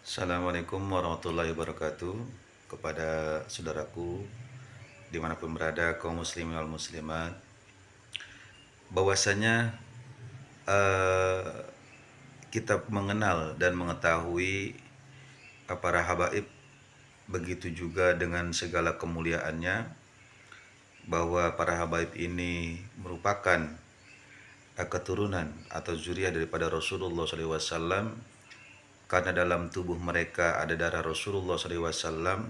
Assalamualaikum warahmatullahi wabarakatuh. Kepada saudaraku dimanapun berada, kaum muslimin wal muslimat, bahwasanya eh, kita mengenal dan mengetahui para habaib, begitu juga dengan segala kemuliaannya, bahwa para habaib ini merupakan keturunan atau zuriat daripada Rasulullah SAW, karena dalam tubuh mereka ada darah Rasulullah SAW.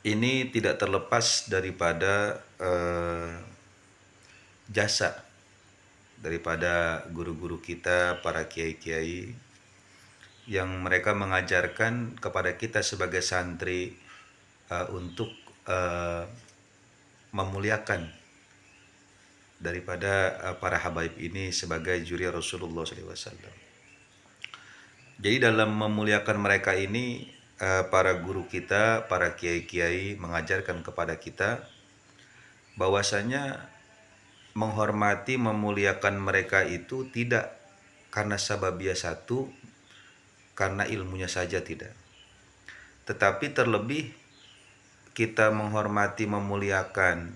Ini tidak terlepas daripada jasa daripada guru-guru kita, para kiai-kiai, yang mereka mengajarkan kepada kita sebagai santri untuk memuliakan daripada para habaib ini sebagai juri Rasulullah SAW. Jadi dalam memuliakan mereka ini, para guru kita, para kiai-kiai mengajarkan kepada kita bahwasanya menghormati, memuliakan mereka itu tidak karena sababiyah satu, karena ilmunya saja tidak. Tetapi terlebih kita menghormati, memuliakan,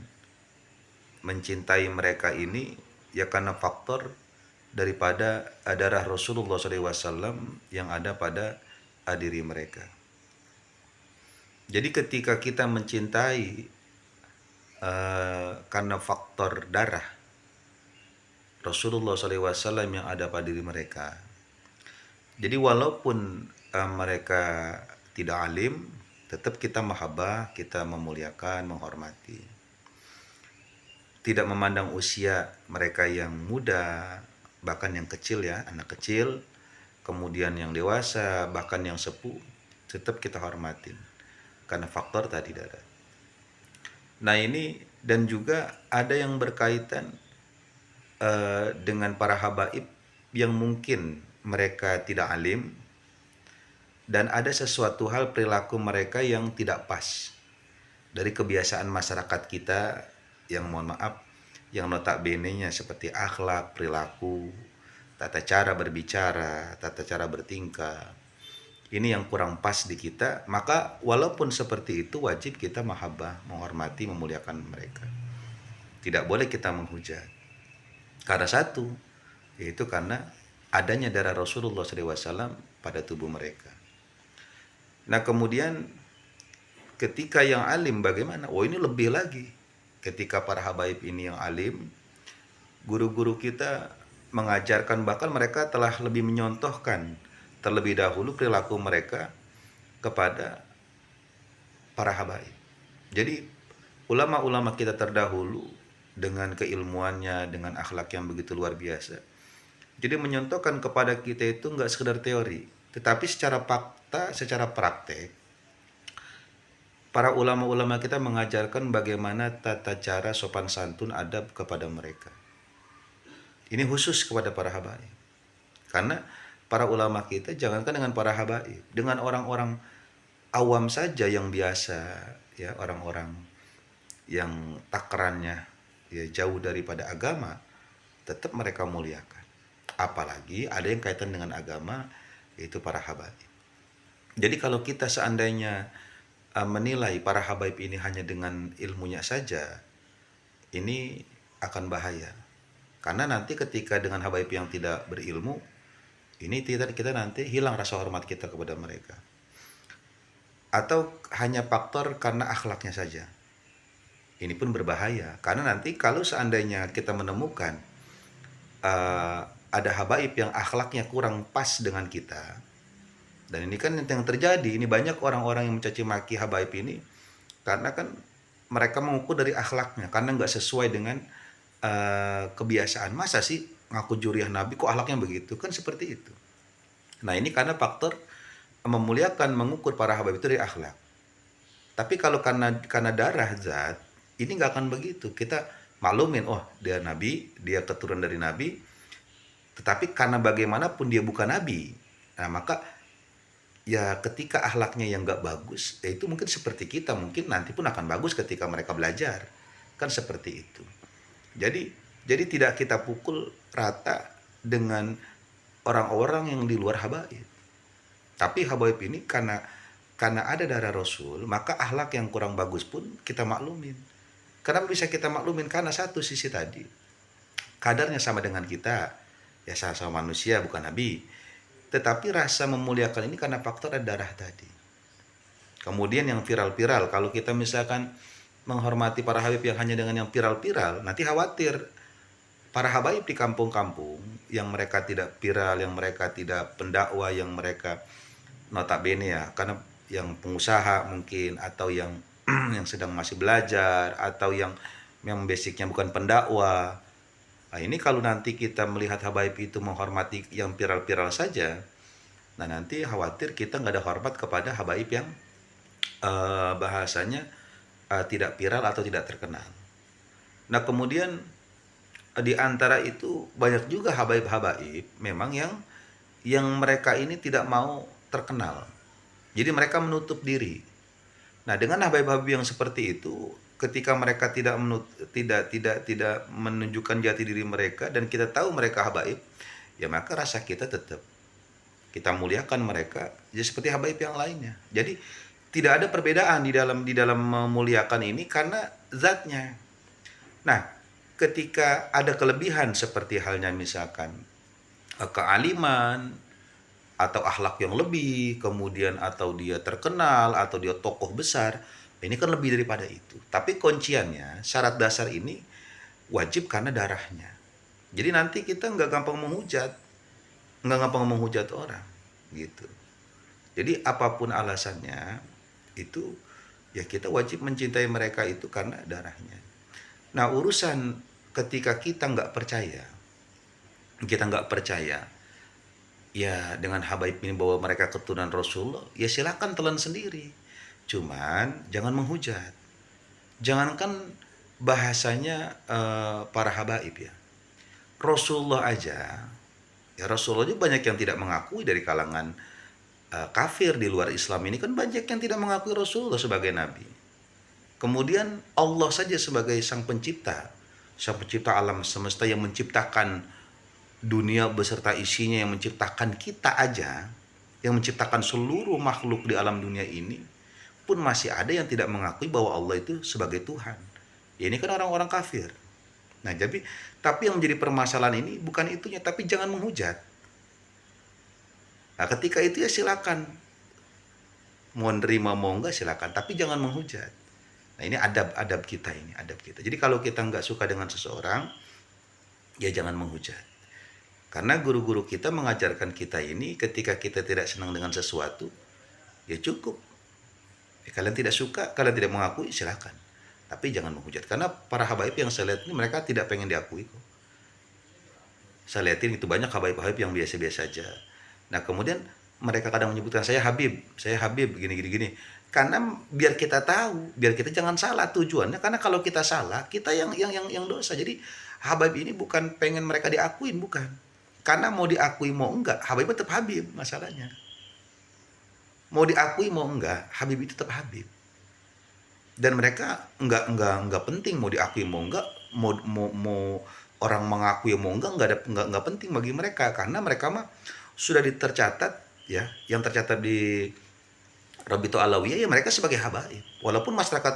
mencintai mereka ini ya karena faktor daripada darah Rasulullah SAW yang ada pada diri mereka. Jadi ketika kita mencintai karena faktor darah Rasulullah SAW yang ada pada diri mereka, jadi walaupun mereka tidak alim, tetap kita mahabbah, kita memuliakan, menghormati. Tidak memandang usia mereka yang muda, bahkan yang kecil ya, anak kecil, kemudian yang dewasa, bahkan yang sepuh, tetap kita hormatin. Karena faktor tadi ada. Nah ini, dan juga ada yang berkaitan dengan para habaib yang mungkin mereka tidak alim, dan ada sesuatu hal perilaku mereka yang tidak pas dari kebiasaan masyarakat kita yang mohon maaf, yang notabene-nya seperti akhlak, perilaku, tata cara berbicara, tata cara bertingkah. Ini yang kurang pas di kita, maka walaupun seperti itu wajib kita mahabbah, menghormati, memuliakan mereka. Tidak boleh kita menghujat. Karena satu, yaitu karena adanya darah Rasulullah SAW pada tubuh mereka. Nah kemudian ketika yang alim bagaimana? Oh ini lebih lagi. Ketika para habaib ini yang alim, guru-guru kita mengajarkan, bahkan mereka telah lebih menyontohkan terlebih dahulu perilaku mereka kepada para habaib. Jadi ulama-ulama kita terdahulu dengan keilmuannya, dengan akhlak yang begitu luar biasa, jadi menyontohkan kepada kita itu nggak sekedar teori, tetapi secara fakta, secara praktek, para ulama-ulama kita mengajarkan bagaimana tata cara sopan santun adab kepada mereka. Ini khusus kepada para habaib. Karena para ulama kita jangankan dengan para habaib, dengan orang-orang awam saja yang biasa, ya orang-orang yang takarannya ya jauh daripada agama, tetap mereka muliakan. Apalagi ada yang kaitan dengan agama, yaitu para habaib. Jadi kalau kita seandainya menilai para habaib ini hanya dengan ilmunya saja, ini akan bahaya. Karena nanti ketika dengan habaib yang tidak berilmu, ini kita nanti hilang rasa hormat kita kepada mereka. Atau hanya faktor karena akhlaknya saja. Ini pun berbahaya, karena nanti kalau seandainya kita menemukan ada habaib yang akhlaknya kurang pas dengan kita, dan ini kan yang terjadi, ini banyak orang-orang yang mencaci maki habaib ini karena kan mereka mengukur dari akhlaknya, karena nggak sesuai dengan kebiasaan. Masa sih ngaku juriah Nabi kok akhlaknya begitu, kan seperti itu. Nah ini karena faktor memuliakan, mengukur para habaib itu dari akhlak. Tapi kalau karena darah zat, ini nggak akan begitu. Kita maklumin, oh dia Nabi, dia keturunan dari Nabi, tetapi karena bagaimanapun dia bukan Nabi. Nah maka ya ketika akhlaknya yang nggak bagus, ya itu mungkin seperti kita, mungkin nanti pun akan bagus ketika mereka belajar. Kan seperti itu. Jadi tidak kita pukul rata dengan orang-orang yang di luar habaib. Tapi habaib ini karena ada darah Rasul, maka akhlak yang kurang bagus pun kita maklumin. Kenapa bisa kita maklumin? Karena satu sisi tadi, kadarnya sama dengan kita, ya sama manusia bukan nabi. Tetapi rasa memuliakan ini karena faktor ada darah tadi. Kemudian yang viral-viral, kalau kita misalkan menghormati para habib yang hanya dengan yang viral-viral, nanti khawatir para habaib di kampung-kampung yang mereka tidak viral, yang mereka tidak pendakwah, yang mereka notabene ya, karena yang pengusaha mungkin, atau yang yang sedang masih belajar, atau yang basicnya bukan pendakwah. Nah ini kalau nanti kita melihat habaib itu menghormati yang viral-viral saja, nah nanti khawatir kita nggak ada hormat kepada habaib yang bahasanya tidak viral atau tidak terkenal. Nah kemudian di antara itu banyak juga habaib-habaib memang yang mereka ini tidak mau terkenal. Jadi mereka menutup diri. Nah, dengan habaib-habaib yang seperti itu, ketika mereka tidak menunjukkan jati diri mereka dan kita tahu mereka habaib, ya maka rasa kita tetap kita muliakan mereka ya seperti habaib yang lainnya. Jadi tidak ada perbedaan di dalam memuliakan ini karena zatnya. Nah, ketika ada kelebihan seperti halnya misalkan kealiman atau akhlak yang lebih, kemudian atau dia terkenal atau dia tokoh besar, ini kan lebih daripada itu. Tapi kunciannya syarat dasar ini wajib karena darahnya. Jadi nanti kita nggak gampang menghujat orang gitu. Jadi apapun alasannya itu ya kita wajib mencintai mereka itu karena darahnya. Nah urusan ketika kita nggak percaya ya dengan habaib ini bahwa mereka keturunan Rasulullah, ya silakan telan sendiri. Cuman jangan menghujat. Jangankan bahasanya para habaib ya. Rasulullah aja, ya Rasulullah aja banyak yang tidak mengakui dari kalangan kafir di luar Islam ini kan banyak yang tidak mengakui Rasulullah sebagai nabi. Kemudian Allah saja sebagai sang pencipta alam semesta yang menciptakan dunia beserta isinya, yang menciptakan kita aja, yang menciptakan seluruh makhluk di alam dunia ini, pun masih ada yang tidak mengakui bahwa Allah itu sebagai Tuhan. Ya, ini kan orang-orang kafir. Nah, tapi yang menjadi permasalahan ini bukan itunya, tapi jangan menghujat. Nah, ketika itu ya silakan. Mau nerima mau enggak silakan, tapi jangan menghujat. Nah, ini adab kita ini, adab kita. Jadi kalau kita enggak suka dengan seseorang, ya jangan menghujat. Karena guru-guru kita mengajarkan kita ini ketika kita tidak senang dengan sesuatu, ya cukup. Ya, kalian tidak suka, kalian tidak mengakui, silakan. Tapi jangan menghujat. Karena para habaib yang saya lihat ini mereka tidak pengen diakui kok. Saya lihatin itu banyak habaib-habaib yang biasa-biasa saja. Nah kemudian mereka kadang menyebutkan saya Habib, gini. Karena biar kita tahu, biar kita jangan salah tujuannya. Karena kalau kita salah, kita yang dosa. Jadi habaib ini bukan pengen mereka diakuin, bukan. Karena mau diakui mau enggak, Habib tetap Habib masalahnya. Mau diakui mau enggak, Habib itu tetap Habib. Dan mereka enggak penting mau diakui mau enggak, mau orang mengakui mau enggak penting bagi mereka karena mereka mah sudah tercatat ya, yang tercatat di Rabito Alawiyah ya mereka sebagai habaib. Walaupun masyarakat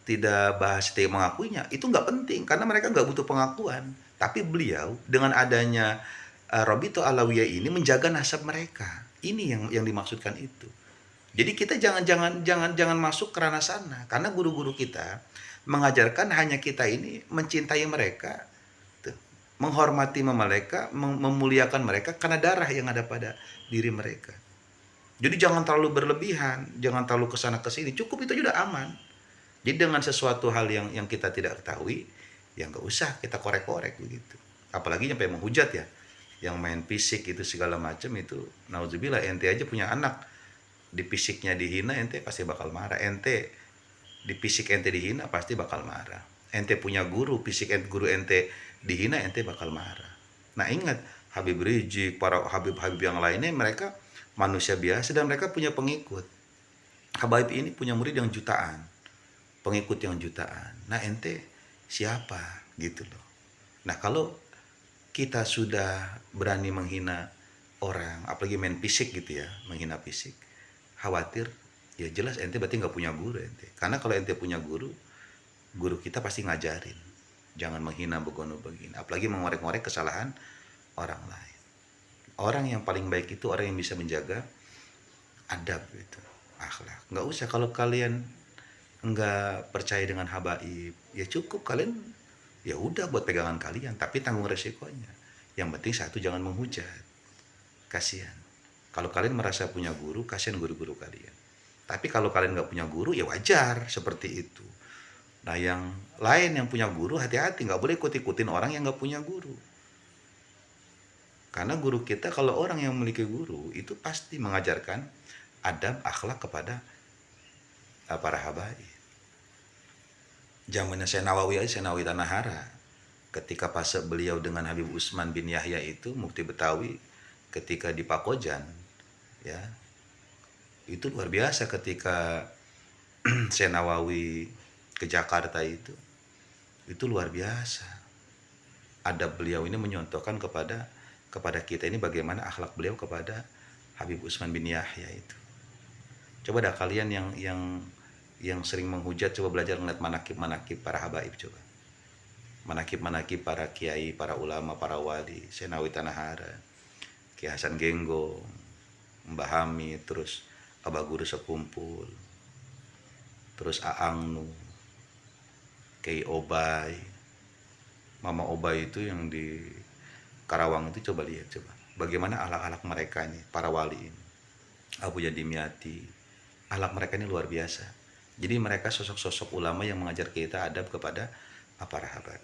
tidak bahas tidak mengakuinya, itu enggak penting karena mereka enggak butuh pengakuan. Tapi beliau dengan adanya Rabito Alawiyah ini menjaga nasab mereka. Ini yang dimaksudkan itu. Jadi kita jangan masuk ke ranah sana karena guru-guru kita mengajarkan hanya kita ini mencintai mereka, menghormati mereka, memuliakan mereka karena darah yang ada pada diri mereka. Jadi jangan terlalu berlebihan, jangan terlalu kesana kesini, cukup itu sudah aman. Jadi dengan sesuatu hal yang kita tidak ketahui, ya nggak usah kita korek-korek begitu. Apalagi sampai menghujat ya. Yang main fisik itu segala macam itu, nauzubillah, ente aja punya anak di fisiknya dihina, ente pasti bakal marah. Ente di fisik ente dihina pasti bakal marah. Ente punya guru, guru ente dihina, ente bakal marah. Nah ingat, Habib Rizik, para Habib-Habib yang lainnya mereka manusia biasa dan mereka punya pengikut. Habaib ini punya murid yang jutaan, pengikut yang jutaan. Nah ente siapa gitu loh. Nah kalau kita sudah berani menghina orang, apalagi main fisik gitu ya, menghina fisik, khawatir, ya jelas ente berarti nggak punya guru ente. Karena kalau ente punya guru, guru kita pasti ngajarin, jangan menghina begono begini, apalagi mengorek-ngorek kesalahan orang lain. Orang yang paling baik itu orang yang bisa menjaga adab itu, akhlak. Nggak usah kalau kalian nggak percaya dengan habaib, ya cukup kalian ya udah buat pegangan kalian, tapi tanggung resikonya. Yang penting satu, jangan menghujat, kasihan. Kalau kalian merasa punya guru, kasihan guru-guru kalian. Tapi kalau kalian nggak punya guru, ya wajar seperti itu. Nah yang lain yang punya guru, hati-hati, nggak boleh ikut-ikutin orang yang nggak punya guru. Karena guru kita, kalau orang yang memiliki guru itu pasti mengajarkan adab akhlak kepada para habaib. Zamannya Senawi Tanahara, ketika pas beliau dengan Habib Usman bin Yahya itu mufti Betawi, ketika di Pakojan, ya itu luar biasa ketika Senawawi ke Jakarta itu luar biasa. Adab beliau ini menyontohkan kepada kita ini bagaimana akhlak beliau kepada Habib Usman bin Yahya itu. Coba dah kalian yang sering menghujat, coba belajar ngeliat manakib para habaib, coba manakib para kiai, para ulama, para wali, Senawi Tanahara, Kiai Hasan Genggo, Mbah Hamid, terus Abah Guru Sekumpul, terus Aang Nu, Kiai Obay, Mama Obay itu yang di Karawang itu, coba lihat coba bagaimana akhlak-akhlak mereka ini, para wali ini, Abu Yadimyati, akhlak mereka ini luar biasa. Jadi mereka sosok-sosok ulama yang mengajar kita adab kepada para habaib.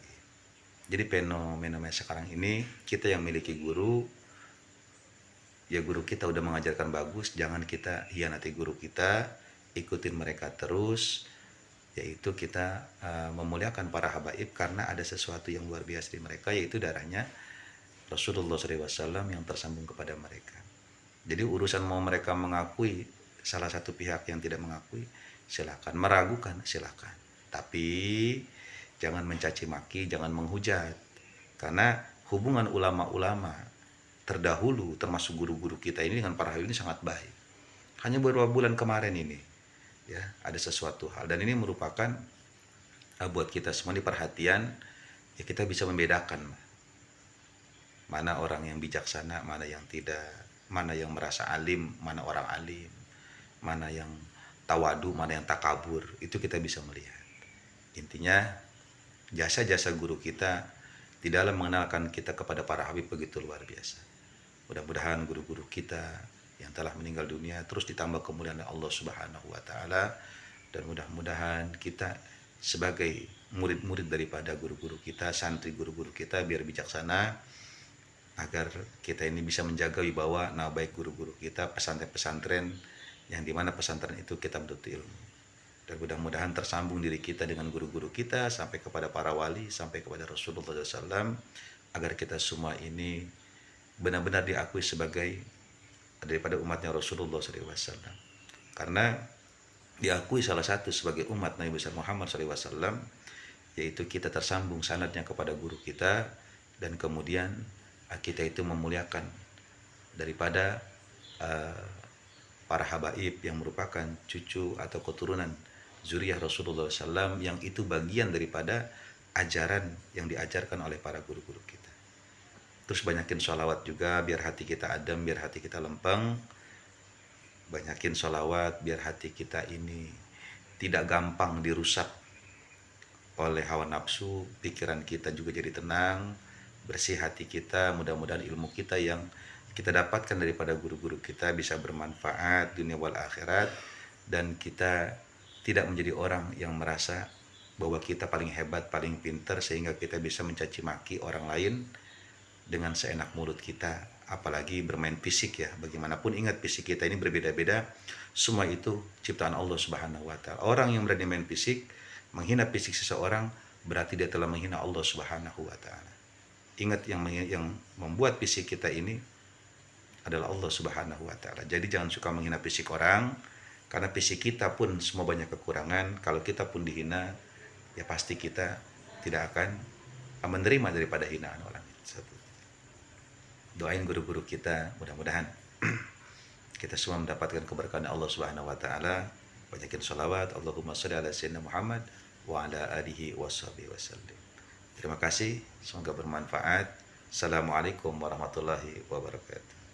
Jadi fenomena sekarang ini, kita yang memiliki guru, ya guru kita udah mengajarkan bagus, jangan kita hianati guru kita, ikutin mereka terus, yaitu kita memuliakan para habaib karena ada sesuatu yang luar biasa di mereka, yaitu darahnya Rasulullah SAW yang tersambung kepada mereka. Jadi urusan mau mereka mengakui, salah satu pihak yang tidak mengakui, silakan, meragukan silakan, tapi jangan mencaci maki, jangan menghujat, karena hubungan ulama-ulama terdahulu termasuk guru-guru kita ini dengan para habaib ini sangat baik. Hanya beberapa bulan kemarin ini ya ada sesuatu hal, dan ini merupakan buat kita semua di perhatian, ya kita bisa membedakan mana orang yang bijaksana, mana yang tidak, mana yang merasa alim, mana orang alim, mana yang tawadu, mana yang takabur, itu kita bisa melihat. Intinya jasa-jasa guru kita di dalam mengenalkan kita kepada para habib begitu luar biasa. Mudah-mudahan guru-guru kita yang telah meninggal dunia terus ditambah kemuliaan Allah Subhanahu wa taala, dan mudah-mudahan kita sebagai murid-murid daripada guru-guru kita, santri guru-guru kita, biar bijaksana, agar kita ini bisa menjaga wibawa nama baik guru-guru kita, pesantren-pesantren yang dimana pesantren itu kita menuntut ilmu. Dan mudah-mudahan tersambung diri kita dengan guru-guru kita sampai kepada para wali, sampai kepada Rasulullah SAW, agar kita semua ini benar-benar diakui sebagai daripada umatnya Rasulullah SAW. Karena diakui salah satu sebagai umat Nabi besar Muhammad SAW, yaitu kita tersambung sanadnya kepada guru kita, dan kemudian kita itu memuliakan daripada para habaib yang merupakan cucu atau keturunan zuriyah Rasulullah SAW, yang itu bagian daripada ajaran yang diajarkan oleh para guru-guru kita. Terus banyakin sholawat juga biar hati kita adem, biar hati kita lempeng. Banyakin sholawat biar hati kita ini tidak gampang dirusak oleh hawa nafsu, pikiran kita juga jadi tenang, bersih hati kita. Mudah-mudahan ilmu kita yang kita dapatkan daripada guru-guru kita bisa bermanfaat dunia wal akhirat, dan kita tidak menjadi orang yang merasa bahwa kita paling hebat, paling pintar, sehingga kita bisa mencaci maki orang lain dengan seenak mulut kita, apalagi bermain fisik ya. Bagaimanapun ingat, fisik kita ini berbeda-beda, semua itu ciptaan Allah Subhanahu wa taala. Orang yang berani main fisik, menghina fisik seseorang, berarti dia telah menghina Allah Subhanahu wa taala. Ingat, yang membuat fisik kita ini adalah Allah Subhanahu wa taala. Jadi jangan suka menghina fisik orang, karena fisik kita pun semua banyak kekurangan. Kalau kita pun dihina, ya pasti kita tidak akan menerima daripada hinaan orang. Satu. Doain guru-guru kita, mudah-mudahan kita semua mendapatkan keberkahan Allah Subhanahu wa taala. Banyakin sholawat, Allahumma sholli ala sayyidina Muhammad wa ala alihi washabihi wasallim. Terima kasih, semoga bermanfaat. Assalamualaikum warahmatullahi wabarakatuh.